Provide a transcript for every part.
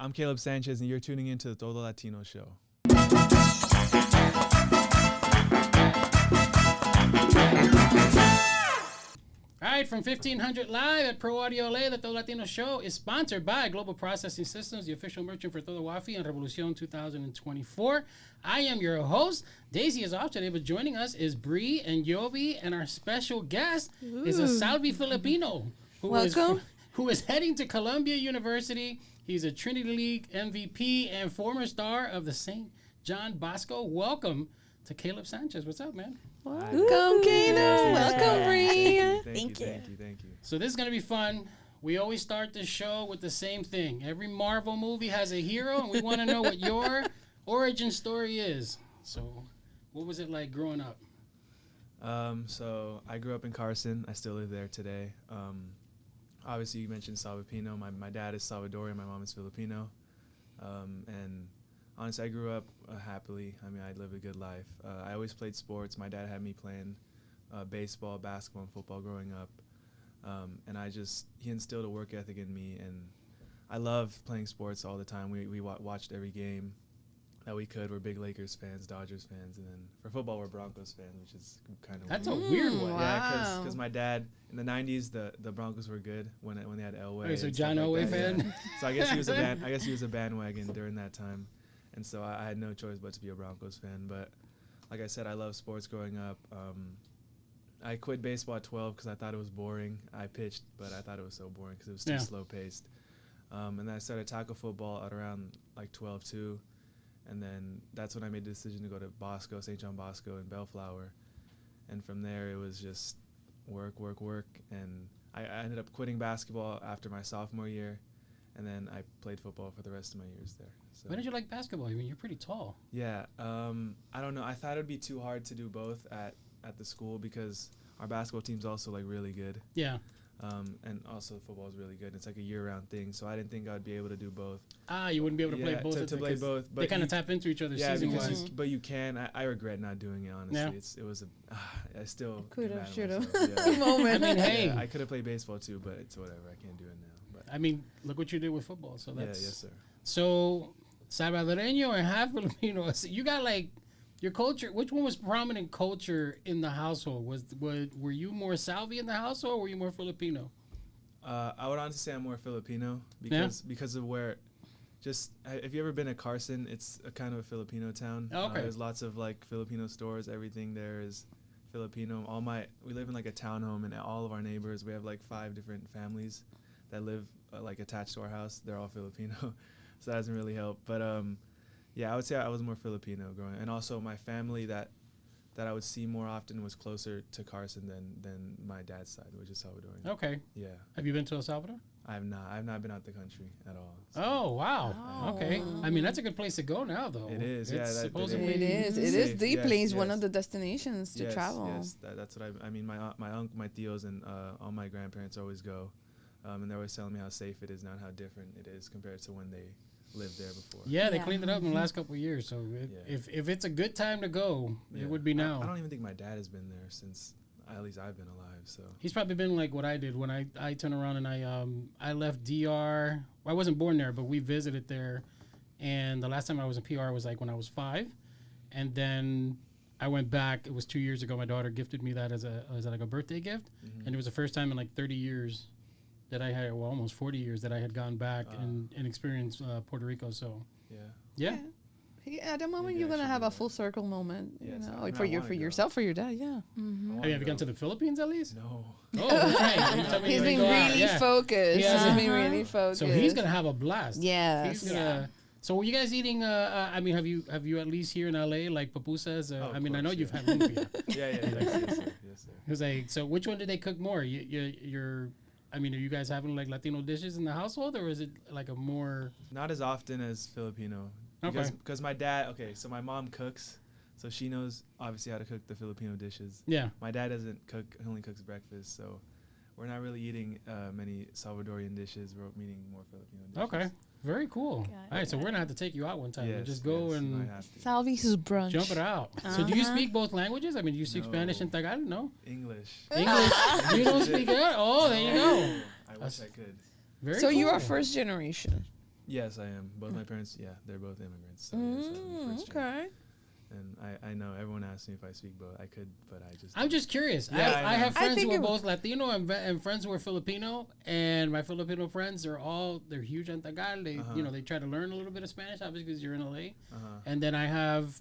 I'm Caleb Sanchez, and you're tuning into the Todo Latino Show. All right, from 1500 Live at Pro Audio LA, the Todo Latino Show is sponsored by Global Processing Systems, the official merchant for Todo Wafi and Revolucion 2024. I am your host. Daisy is off today, but joining us is Bree and Yovi, and our special guest is a Salvi Filipino who is heading to Columbia University. He's a Trinity League MVP and former star of the St. John Bosco. Welcome to Caleb Sanchez. What's up, man? Welcome, Caleb. Welcome, Bree. Thank you. So this is going to be fun. We always start the show with the same thing. Every Marvel movie has a hero, and we want to know what your origin story is. So what was it like growing up? So I grew up in Carson. I still live there today. Obviously, you mentioned Salvadorian. My dad is Salvadorian. My mom is Filipino. And honestly, I grew up happily. I mean, I lived a good life. I always played sports. My dad had me playing baseball, basketball, and football growing up. And he instilled a work ethic in me. And I loved playing sports all the time. We watched every game that we could. We're big Lakers fans, Dodgers fans. And then for football, we're Broncos fans, which is kind of That's weird. a weird one. Wow. Yeah, because my dad, in the 90s, the Broncos were good when they had Elway. Okay, so and John stuff like Elway that, fan? yeah. So I guess he was a bandwagon during that time. And so I had no choice but to be a Broncos fan. But like I said, I love sports growing up. I quit baseball at 12 because I thought it was boring. I pitched, but I thought it was so boring because it was too slow-paced. And then I started tackle football at around like 12 too. And then that's when I made the decision to go to Bosco, St. John Bosco in Bellflower. And from there, it was just work. And I ended up quitting basketball after my sophomore year. And then I played football for the rest of my years there. So. Why did you like basketball? I mean, you're pretty tall. Yeah. I don't know. I thought it would be too hard to do both at the school because our basketball team's also like really good. Yeah. And also football is really good. It's like a year-round thing, so I didn't think I'd be able to do both. You wouldn't be able to play both. To play both, but they kind of tap into each other season-wise. But you can. I regret not doing it, honestly. Yeah. It was I still Could have, should have. Yeah. Moment. I mean, hey. Yeah, I could have played baseball too, but it's whatever. I can't do it now. But I mean, look what you did with football. So that's yes, sir. So Salvadoreño and half Filipino. You got like your culture. Which one was prominent culture in the household? Were you more Salvi in the household, or were you more Filipino? I would honestly say I'm more Filipino because of where. If you ever been to Carson, it's a kind of a Filipino town. Oh, okay. There's lots of like Filipino stores. Everything there is Filipino. We live in like a townhome, and all of our neighbors, we have like 5 different families that live like attached to our house. They're all Filipino, so that doesn't really help. But yeah, I would say I was more Filipino growing, and also my family that I would see more often was closer to Carson than my dad's side, which is Salvadorian. Okay. Yeah. Have you been to El Salvador? I have not. I've not been out the country at all. So. Oh, wow. Okay. I mean, that's a good place to go now, though. It is, It's yeah. supposedly It is. It is the place, one of the destinations to travel. Yes, that's what I mean. My uncle, my tios, and all my grandparents always go, and they're always telling me how safe it is now and how different it is compared to when they lived there before. Yeah, they cleaned it up in the last couple of years. So if it's a good time to go, it would be now. I don't even think my dad has been there since at least I've been alive. So he's probably been like what I did when I turned around and I left DR. Well, I wasn't born there, but we visited there. And the last time I was in PR was like when I was 5, and then I went back. It was 2 years ago. My daughter gifted me that as like a birthday gift, and it was the first time in like 30 years that I had, well, almost 40 years that I had gone back and experienced Puerto Rico. So yeah. At the moment, you're gonna have a full circle moment, you know, for yourself, for your dad. Yeah. Mm-hmm. Have you ever gone to the Philippines at least? No. Oh, that's right. He's been really focused. Yeah. He's been really focused. So he's gonna have a blast. Yes. He's gonna. So were you guys eating? I mean, have you at least here in LA like pupusas? I mean, I know you've had lumpia. Yes, sir. It was like, so which one did they cook more? You're. I mean, are you guys having like Latino dishes in the household, or is it like a more? Not as often as Filipino. Because my dad, so my mom cooks, so she knows obviously how to cook the Filipino dishes. Yeah. My dad doesn't cook; he only cooks breakfast, so we're not really eating many Salvadorian dishes. We're eating more Filipino dishes. Okay, very cool. All right, so we're gonna have to take you out one time and just go and Salvi's brunch. Jump it out. So do you speak both languages? I mean, do you speak Spanish and Tagalog? No. English. You don't speak it? Oh, there you go. I wish I could. Very so cool. you are first generation. Yes, I am. Both my parents, they're both immigrants. So yes, I'm first gen. Okay. And I know everyone asks me if I speak both. I could, but I'm just curious. Yeah, I have friends who are it both Latino and friends who are Filipino, and my Filipino friends they're huge on Tagalog. They they try to learn a little bit of Spanish, obviously because you're in LA. And then I have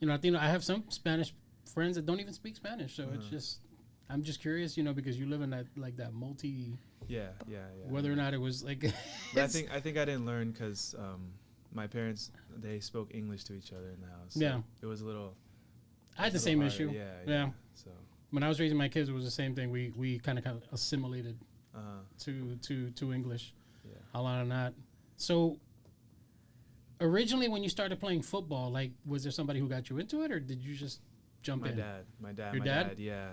Latino. I have some Spanish friends that don't even speak Spanish, so it's just I'm just curious, because you live in that that multi. Yeah. Whether or not it was like. But I think I didn't learn because my parents they spoke English to each other in the house. So it was a little. I had the same issue. Yeah. So when I was raising my kids, it was the same thing. We kind of assimilated to English. Yeah. A lot of that. So. Originally, when you started playing football, like, was there somebody who got you into it, or did you just jump in? My dad. Your dad? Yeah.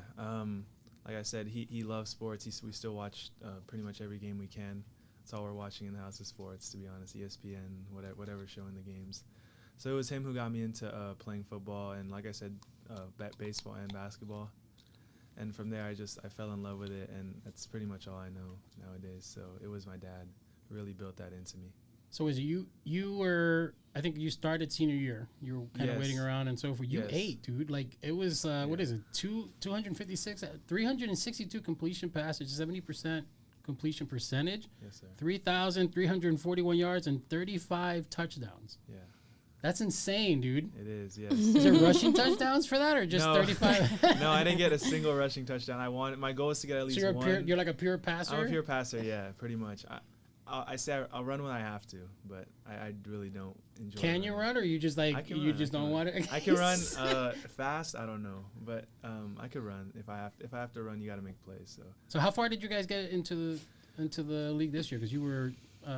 Like I said, he loves sports. We still watch pretty much every game we can. That's all we're watching in the house is sports, to be honest. ESPN, whatever showing the games. So it was him who got me into playing football, and like I said, baseball and basketball. And from there, I fell in love with it, and that's pretty much all I know nowadays. So it was my dad who really built that into me. So was you were, I think you started senior year. You were kind of waiting around and so forth. You ate, dude. Like, it was, what is it, 256, 362 completion passes, 70% completion percentage. Yes, sir. 3,341 yards and 35 touchdowns. Yeah. That's insane, dude. It is, yes. Is there rushing touchdowns for that or just 35? No, I didn't get a single rushing touchdown. My goal was to get at least one. You're like a pure passer? I'm a pure passer, yeah, pretty much. I say I'll run when I have to, but I really don't enjoy. Can you run, or you just like you just don't want it? I can run fast. I don't know, but I could run if I have to run. You got to make plays. So how far did you guys get into the league this year? Because you were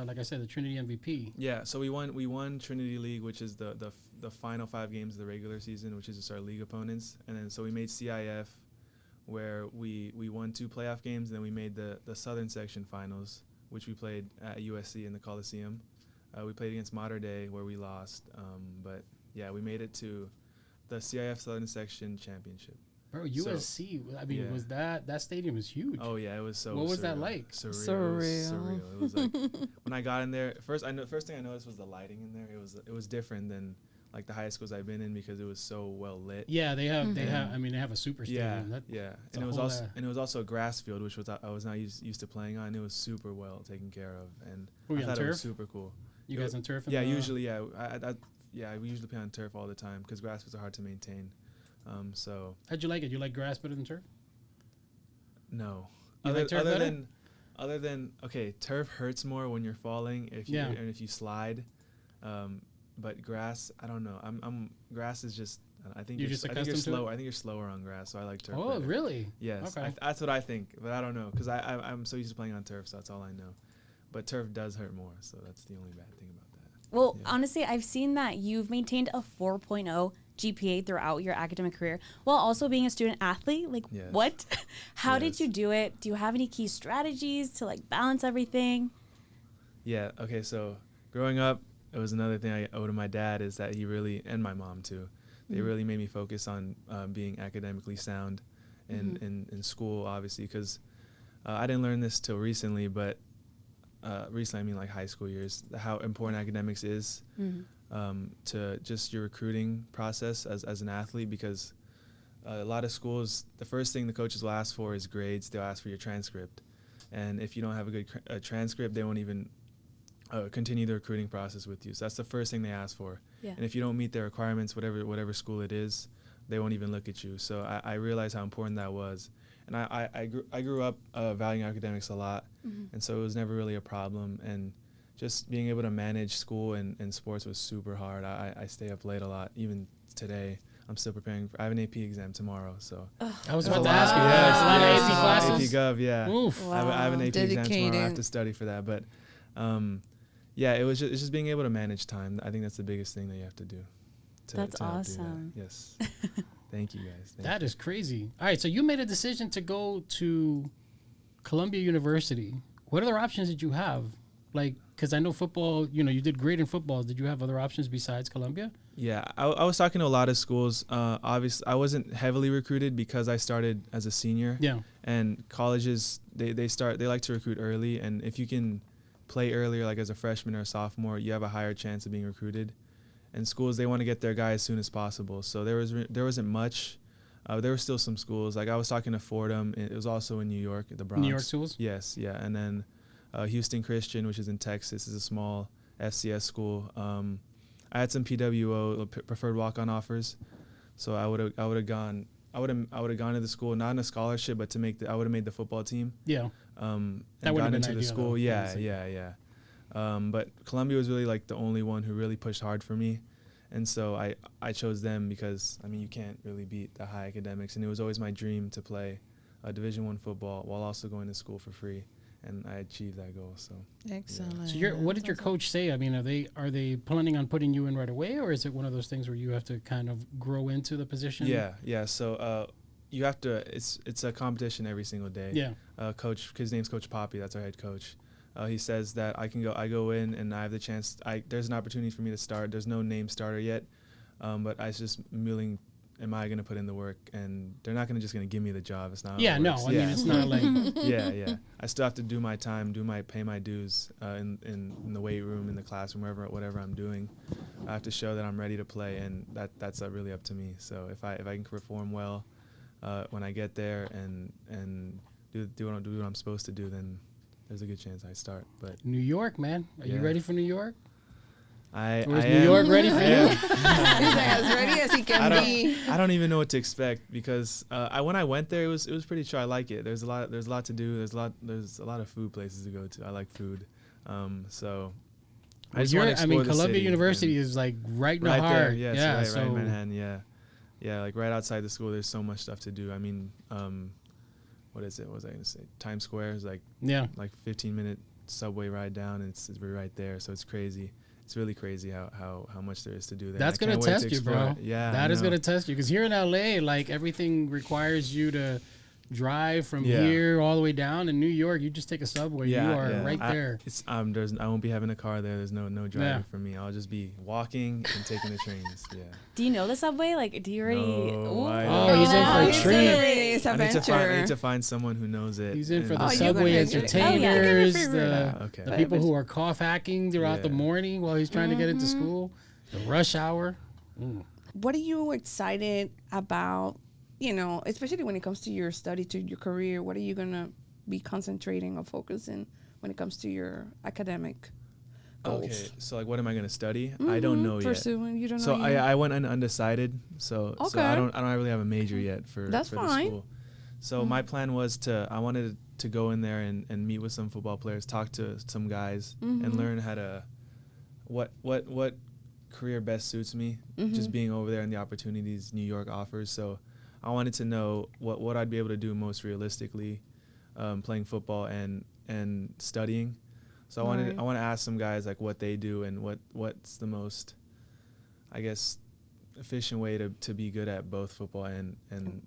like I said, the Trinity MVP. Yeah, so we won Trinity League, which is the final 5 games of the regular season, which is just our league opponents, and then so we made CIF, where we won 2 playoff games, and then we made the Southern Section finals, which we played at USC in the Coliseum. We played against Mater Dei, where we lost. But, yeah, we made it to the CIF Southern Section Championship. Bro, USC, I mean, was that stadium is huge. Oh, yeah, it was so What was surreal. that like? Surreal. It was like, when I got in there, first thing I noticed was the lighting in there. It was different than, like, the high schools I've been in because it was so well lit. Yeah, they have a super stadium. And it was also a grass field, which I was not used to playing on. It was super well taken care of, and I thought it was super cool. You guys on turf? Yeah, usually, we usually play on turf all the time because grass fields are hard to maintain. So how'd you like it? You like grass better than turf? No. Like turf other than okay, turf hurts more when you're falling and if you slide. But grass, I don't know. Grass is just. I think you're slower. I think you're slower on grass, so I like turf. Oh, better. really? Yes, okay. That's what I think, but I don't know because I'm so used to playing on turf, so that's all I know. But turf does hurt more, so that's the only bad thing about that. Well, honestly, I've seen that you've maintained a 4.0 GPA throughout your academic career while also being a student athlete. Like, what? How did you do it? Do you have any key strategies to like balance everything? Yeah. Okay. So growing up, it was another thing I owe to my dad is that he really, and my mom too, they really made me focus on being academically sound in school, obviously, because I didn't learn this till recently, but recently I mean like high school years, how important academics is to just your recruiting process as an athlete, because a lot of schools, the first thing the coaches will ask for is grades. They'll ask for your transcript. And if you don't have a good transcript, they won't even continue the recruiting process with you. So that's the first thing they ask for. Yeah. And if you don't meet their requirements, whatever school it is, they won't even look at you. So I realized how important that was. And I grew up valuing academics a lot, and so it was never really a problem. And just being able to manage school and sports was super hard. I stay up late a lot. Even today, I'm still preparing. I have an AP exam tomorrow, so. I was about to ask you. There's a lot of AP classes. AP Gov, yeah. Oof. Wow. I have an AP exam tomorrow. I have to study for that, but. Yeah, it's just being able to manage time. I think that's the biggest thing that you have to do. That's awesome. That. Yes. Thank you, guys. That is crazy. All right, so you made a decision to go to Columbia University. What other options did you have? Like, because I know football, you did great in football. Did you have other options besides Columbia? Yeah, I was talking to a lot of schools. Obviously, I wasn't heavily recruited because I started as a senior. Yeah. And colleges, they like to recruit early, and if you can play earlier, like as a freshman or a sophomore, you have a higher chance of being recruited. And schools, they want to get their guy as soon as possible. So there wasn't much. There were still some schools. Like I was talking to Fordham. It was also in New York, the Bronx. New York schools? Yes, yeah. And then Houston Christian, which is in Texas, is a small FCS school. I had some PWO, preferred walk-on offers. So I would have gone to the school, not on a scholarship, but I would have made the football team. Yeah. And that would have gotten been into the school. Though, Yeah. But Columbia was really like the only one who really pushed hard for me. And so I chose them because, I mean, you can't really beat the high academics. And it was always my dream to play Division I football while also going to school for free. And I achieved that goal. So excellent. So what did your coach say? I mean, are they planning on putting you in right away, or is it one of those things where you have to kind of grow into the position? Yeah. So you have to. It's a competition every single day. Yeah. Coach, his name's Coach Poppy. That's our head coach. He says that I go in and I have the chance. There's an opportunity for me to start. There's no name starter yet, but I was just milling. Am I going to put in the work? And they're not just going to give me the job. It's not. Yeah, no. I mean, it's not like. Yeah. I still have to do my time, pay my dues in the weight room, in the classroom, whatever I'm doing. I have to show that I'm ready to play, and that's really up to me. So if I can perform well when I get there and do what I'm supposed to do, then there's a good chance I start. But New York, man, are you ready for New York? I New am. York ready for you? He's like as ready as he can be. I don't even know what to expect because when I went there, it was pretty chill. I like it. There's a lot to do. There's a lot of food places to go to. I like food, so I just want to explore the Columbia city University is like right in the heart. There. Yes, yeah, right in Manhattan. Yeah, like right outside the school. There's so much stuff to do. I mean, what is it? What was I gonna say? Times Square is like 15-minute subway ride down, and it's right there. So it's crazy. It's really crazy how much there is to do there. That's going to test you, bro. Yeah. That is going to test you. Because here in LA, like everything requires you to drive from here all the way down. In New York, you just take a subway. You are right there. I won't be having a car there. There's no driving for me. I'll just be walking and taking the trains. Yeah. Do you know the subway? Like, do you already? No, he's in for a treat. I need to find someone who knows it. He's in for the subway entertainers, the people who are cough hacking throughout the morning while he's trying to get into school, the rush hour. What are you excited about? You know, especially when it comes to your study, to your career, what are you going to be concentrating or focusing when it comes to your academic goals? Okay, so like what am I going to study? I don't know yet. You don't know so yet? I went undecided. So I don't really have a major yet for the school. So my plan was I wanted to go in there and meet with some football players, talk to some guys and learn how to what career best suits me, just being over there and the opportunities New York offers. So I wanted to know what I'd be able to do most realistically, playing football and studying. So I want to ask some guys like what they do and what's the most, I guess, efficient way to be good at both football and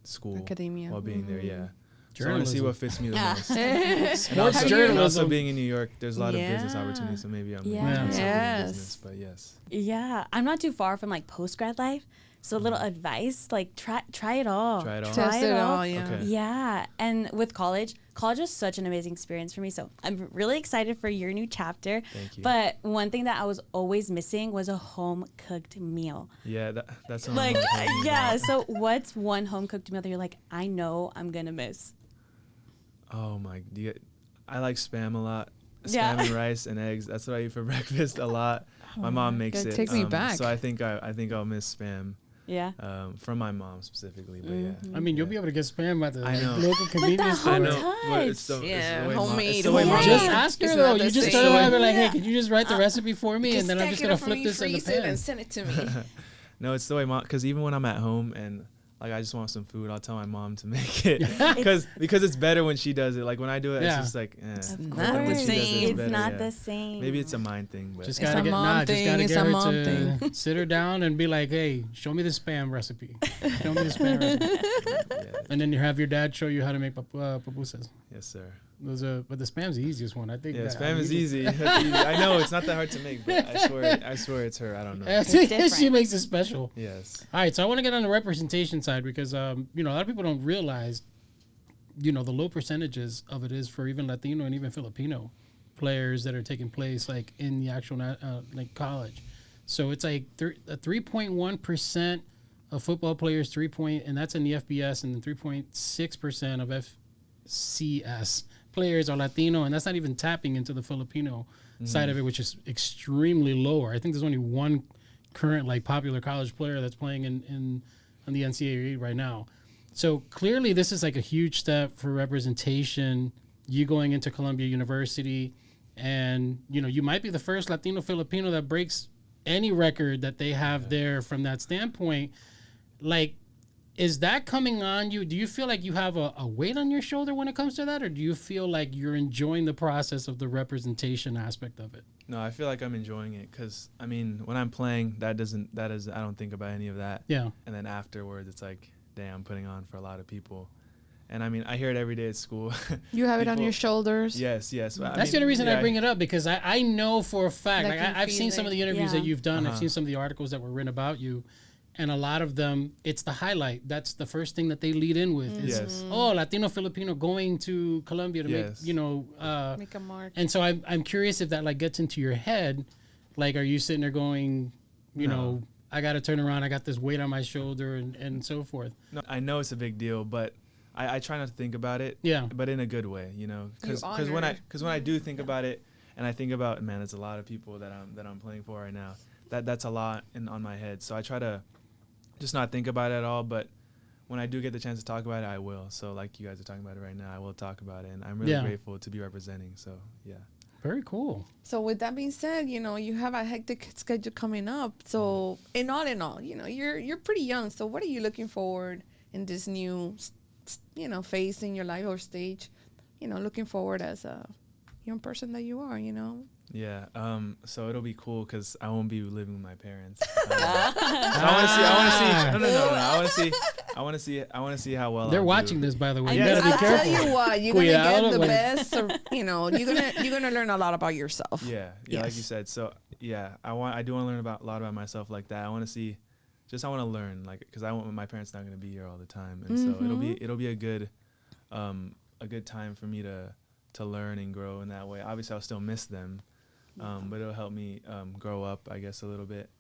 school academia while being there. Yeah. Journalism. So I want to see what fits me the most. Sports journalism. journalism. Also being in New York, there's a lot of business opportunities. So maybe I'm in business. But yes. Yeah, I'm not too far from like post grad life. So a little advice, like try it all. Test it all, yeah. Okay. Yeah, and with college was such an amazing experience for me. So I'm really excited for your new chapter. Thank you. But one thing that I was always missing was a home cooked meal. Yeah, that's like yeah. So what's one home cooked meal that you're like, I know I'm gonna miss? Oh my! I like Spam a lot. Spam and rice and eggs. That's what I eat for breakfast a lot. My mom makes it. Take me back. So I think I'll miss Spam. Yeah. From my mom specifically, but yeah. I mean, you'll be able to get Spam at the local But convenience that store. home but it's touch. the way homemade. Just ask her though. You just tell her like, hey, can you just write the recipe for me, Just and then I'm just gonna flip this in the pan and send it to me. No, it's the way mom. Because even when I'm at home and like I just want some food, I'll tell my mom to make it. Because it's better when she does it. Like when I do it, it's just like It's But not when the she does it, same. It's better, not the same. Maybe it's a mind thing, but Just It's gotta a get mom thing, it's get a her mom to thing. sit her down and be like, hey, show me the Spam recipe. Show me the Spam recipe. And then you have your dad show you how to make pupusas. Yes, sir. But the Spam's the easiest one, I think. Yeah, Spam is easy. I know it's not that hard to make, but I swear it's her. I don't know. She makes it special. Yes. All right, so I want to get on the representation side because a lot of people don't realize, the low percentages of it is for even Latino and even Filipino players that are taking place like in the actual like college. So it's like 3.1% of football players and that's in the FBS, and then 3.6% of FCS players are Latino, and that's not even tapping into the Filipino side of it, which is extremely lower. I think there's only one current like popular college player that's playing in the NCAA right now. So clearly this is like a huge step for representation. You going into Columbia University, and you might be the first Latino Filipino that breaks any record that they have there from that standpoint. Like, is that coming on you? Do you feel like you have a weight on your shoulder when it comes to that, or do you feel like you're enjoying the process of the representation aspect of it? No, I feel like I'm enjoying it because, I mean, when I'm playing, I don't think about any of that. Yeah. And then afterwards, it's like, damn, I'm putting on for a lot of people. And I mean, I hear it every day at school. You have it on your shoulders. Yes. That's the only reason I bring it up, because I know for a fact, like I've seen some of the interviews that you've done. I've seen some of the articles that were written about you. And a lot of them, it's the highlight. That's the first thing that they lead in with. Is, Latino Filipino going to Columbia to make a mark. And so I'm curious if that like gets into your head. Like, are you sitting there going, I got to turn around, I got this weight on my shoulder, and so forth? No, I know it's a big deal, but I try not to think about it. Yeah. But in a good way, because when I do think about it, and I think about, man, it's a lot of people that I'm playing for right now. That's a lot on my head. So I try to just not think about it at all, but when I do get the chance to talk about it, I will. So like you guys are talking about it right now, I will talk about it, and I'm really grateful to be representing. So yeah. Very cool. So with that being said, you have a hectic schedule coming up. So in all, you're pretty young. So what are you looking forward in this new, phase in your life or stage? Looking forward as a young person that you are. Yeah. So it'll be cool because I won't be living with my parents. I want to see how well they're I'll watching do. this, by the way. I'll be careful. tell you what, you're gonna get the best. Or, you're gonna learn a lot about yourself. Yeah. Yes. Like you said. So yeah, I do want to learn a lot about myself like that. I want to see, I want to learn, like, because my parents not gonna be here all the time, and so it'll be a good time for me to learn and grow in that way. Obviously, I'll still miss them. But it'll help me grow up, I guess, a little bit,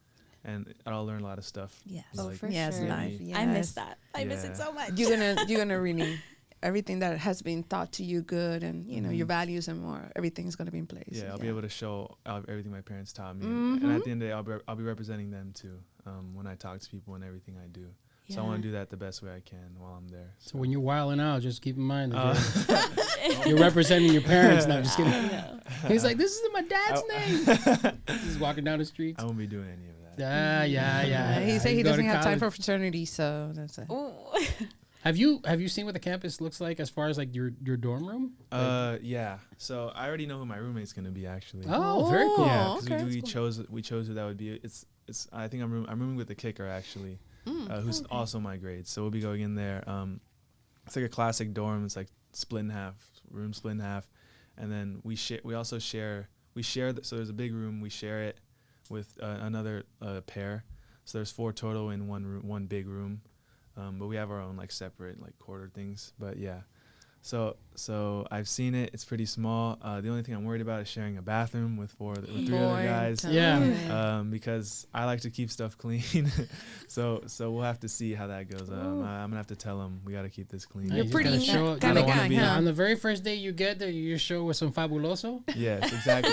and I'll learn a lot of stuff. Yes, for sure. Life. Yes. I miss that. I miss it so much. You're gonna really, everything that has been taught to you good, and your values and more, everything's gonna be in place. Yeah, I'll be able to show everything my parents taught me, and at the end of the day, I'll be representing them too when I talk to people and everything I do. So I want to do that the best way I can while I'm there. So when you're wilding out, just keep in mind that you're representing your parents. No, just kidding. He's like, this isn't my dad's name. He's walking down the streets. I won't be doing any of that. Yeah. He said he doesn't have time for fraternity, so that's it. Have you seen what the campus looks like as far as like your dorm room? Yeah. So I already know who my roommate's gonna be actually. Oh, very cool. Yeah, because we chose who that would be. It's I think I'm rooming with the kicker actually. Who's also my grade. So we'll be going in there. It's like a classic dorm. It's like split in half, room split in half, and then we also share. So there's a big room. We share it with another pair. So there's 4 total in one big room, but we have our own like separate like quarter things. But yeah. So I've seen it. It's pretty small. The only thing I'm worried about is sharing a bathroom with 3 other guys. Yeah. Because I like to keep stuff clean. so we'll have to see how that goes. I'm gonna have to tell them we got to keep this clean. You're pretty kind of guy, huh? On the very first day you get there, you show with some fabuloso. Yes, exactly.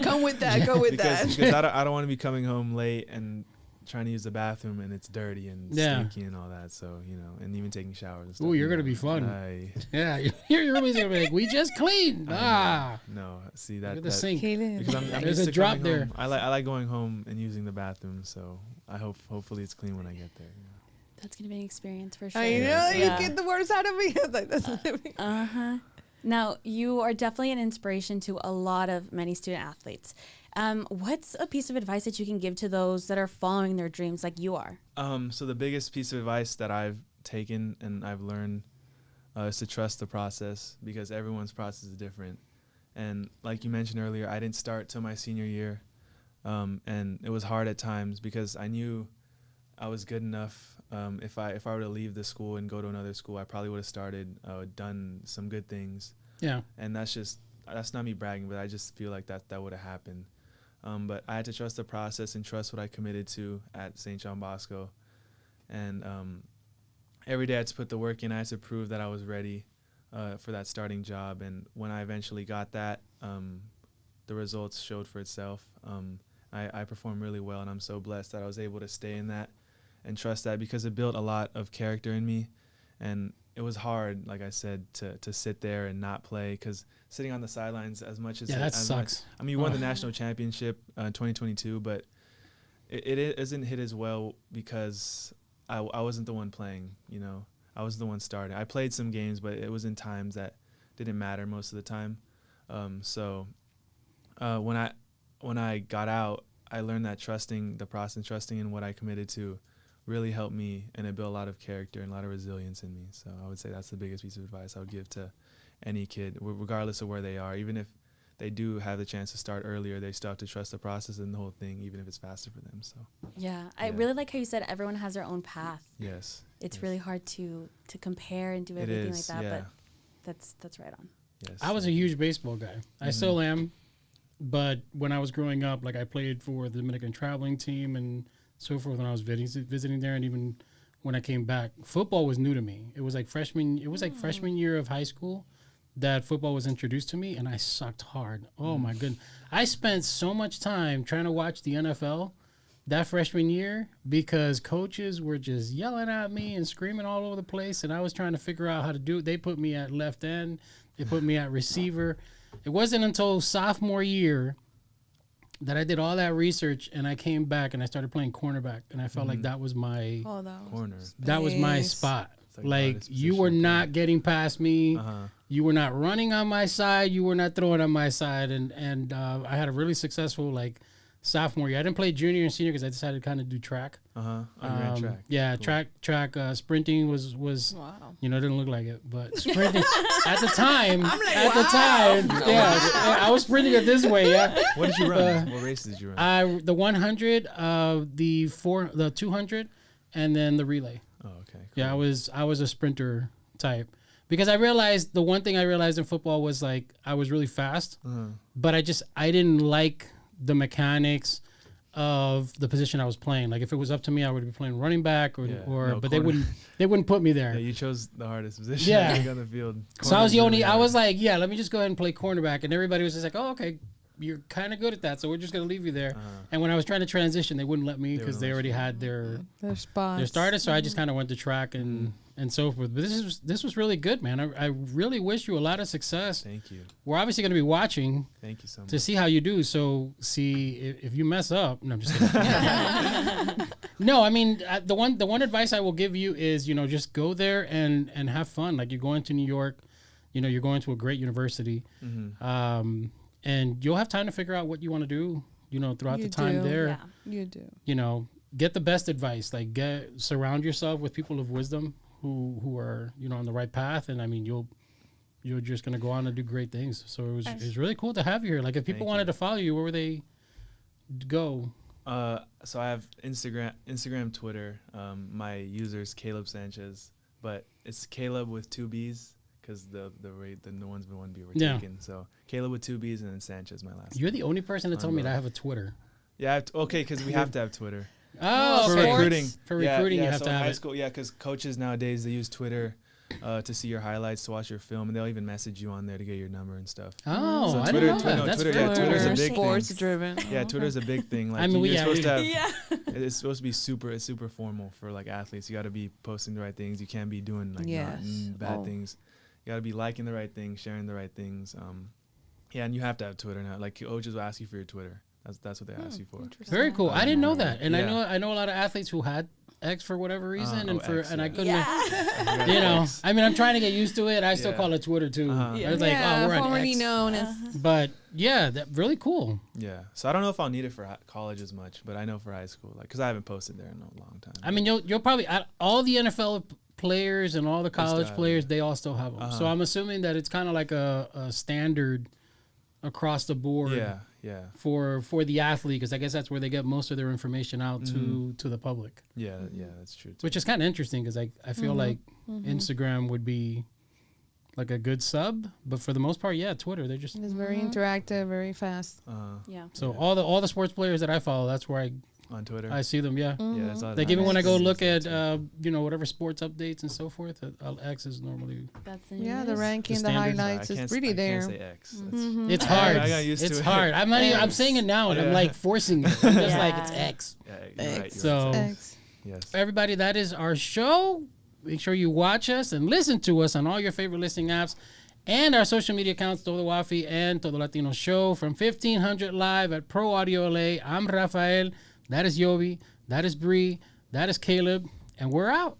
Come with that. Go with that. Because I don't want to be coming home late and trying to use the bathroom and it's dirty and stinky and all that. So, and even taking showers and stuff. Ooh, you're going to be fun. Yeah, your roommate's going to be like, we just cleaned. No, see that. Look at the sink. Because I'm There's a drop there. I like going home and using the bathroom, so I hopefully it's clean when I get there. That's going to be an experience for sure. I know, you get the words out of me. Now, you are definitely an inspiration to a lot of many student athletes. What's a piece of advice that you can give to those that are following their dreams like you are? So the biggest piece of advice that I've taken and I've learned is to trust the process, because everyone's process is different. And like you mentioned earlier, I didn't start till my senior year, and it was hard at times because I knew I was good enough. If I were to leave the school and go to another school, I probably would have done some good things. Yeah. And that's just that's not me bragging, but I just feel like that would have happened. But I had to trust the process and trust what I committed to at St. John Bosco. And every day I had to put the work in. I had to prove that I was ready for that starting job. And when I eventually got that, the results showed for itself. I performed really well, and I'm so blessed that I was able to stay in that and trust that, because it built a lot of character in me. And it was hard, like I said, to sit there and not play, because sitting on the sidelines as much as that sucks. I mean, you won the national championship in 2022, but it isn't hit as well because I wasn't the one playing. You know, I was the one starting. I played some games, but it was in times that didn't matter most of the time. So when I got out, I learned that trusting the process, trusting in what I committed to, really helped me, and it built a lot of character and a lot of resilience in me. So I would say that's the biggest piece of advice I would give to any kid, regardless of where they are. Even if they do have the chance to start earlier, they still have to trust the process and the whole thing, even if it's faster for them. So I really like how you said everyone has their own path. Yes. It's really hard to compare and do everything like that, but that's right on. Yes. I was a huge baseball guy. I still am. But when I was growing up, like I played for the Dominican traveling team and so forth when I was visiting there, and even when I came back, football was new to me. It was like freshman year of high school that football was introduced to me, and I sucked hard. Oh my goodness. I spent so much time trying to watch the NFL that freshman year because coaches were just yelling at me and screaming all over the place, and I was trying to figure out how to do it. They put me at left end. They put me at receiver. It wasn't until sophomore year that I did all that research and I came back and I started playing cornerback, and I felt like that was my corner. That was my spot. Like you were not getting past me. You were not running on my side. You were not throwing on my side. And I had a really successful like sophomore year. I didn't play junior and senior because I decided to kind of do track. You ran track. Yeah, cool. track. Sprinting was you know, it didn't look like it, but sprinting at the time. Yeah, I was sprinting it this way. Yeah. What did you run? What races did you run? The 100, the 200, and then the relay. Oh, okay. Cool. Yeah, I was a sprinter type because I realized the one thing I realized in football was like I was really fast, but I didn't like the mechanics of the position I was playing. Like if it was up to me, I would be playing running back but they wouldn't put me there. Yeah, you chose the hardest position on the field. So I was I was like, yeah, let me just go ahead and play cornerback, and everybody was just like, oh, okay, you're kind of good at that, so we're just gonna leave you there. And when I was trying to transition, they wouldn't let me because they already had their starters. So I just kind of went to track and so forth. But this was really good, man. I really wish you a lot of success. Thank you. We're obviously going to be watching. Thank you so much. To see how you do. So see if you mess up. No, I'm just kidding. No, I mean the one advice I will give you is, you know, just go there and have fun. Like you're going to New York, you know, you're going to a great university, and you'll have time to figure out what you want to do, you know, throughout the time there. Yeah, you do. You know, get the best advice. Like surround yourself with people of wisdom who are, you know, on the right path. And I mean, you're just gonna go on and do great things. So it was really cool to have you here. Like if people wanted to follow you, where would they go? So I have Instagram, Twitter. My user is Caleb Sanchez, but it's Caleb with 2 B's because the one's been 1 B were taken. So Caleb with 2 B's and then Sanchez, my last. You're the only person that told me that I have a Twitter. Yeah, because we have to have Twitter. Oh, for recruiting. For recruiting, you have so to have in high it. school, because coaches nowadays they use Twitter to see your highlights, to watch your film, and they'll even message you on there to get your number and stuff. Oh, so I didn't know that. That's Twitter's a big thing. Sports driven. Yeah, Twitter's a big thing. Like I mean, you're supposed to have. It's supposed to be super formal for like athletes. You got to be posting the right things. You can't be doing like bad things. You got to be liking the right things, sharing the right things. And you have to have Twitter now. Like coaches will ask you for your Twitter. That's what they ask you for. Very cool. I didn't know that, and I know a lot of athletes who had X for whatever reason, I couldn't. You know, I mean, I'm trying to get used to it. I still call it Twitter too. I was like, we're on already X. known as. But yeah, that really cool. Yeah. So I don't know if I'll need it for college as much, but I know for high school, like, because I haven't posted there in a long time. I mean, you'll probably all the NFL players and all the college players, they all still have them. So I'm assuming that it's kind of like a standard across the board. Yeah. For the athlete, because I guess that's where they get most of their information out to the public. Yeah, that's true too. Which is kind of interesting because I feel like Instagram would be like a good sub. But for the most part, yeah, Twitter. They're just It's very interactive, very fast. Yeah. so all the sports players that I follow, that's where On Twitter. I see them. Yeah. Yeah, I saw Like that. even when I go Nice. look at whatever sports updates and so forth, X is normally. That's the Yeah, the news. ranking, the standards. highlights, I it's can't really I there. can't say X. It's hard. I got used it's to it. hard. I'm not. Even, I'm X. saying it now, and I'm Yeah. like forcing it. I'm just like it's Yeah. X. Yeah, you're right. You're So- right. X. Yes. Everybody, that is our show. Make sure you watch us and listen to us on all your favorite listening apps and our social media accounts, Todo Wafi and Todo Latino Show from 1500 Live at Pro Audio LA. I'm Rafael. That is Yobi. That is Bree. That is Caleb. And we're out.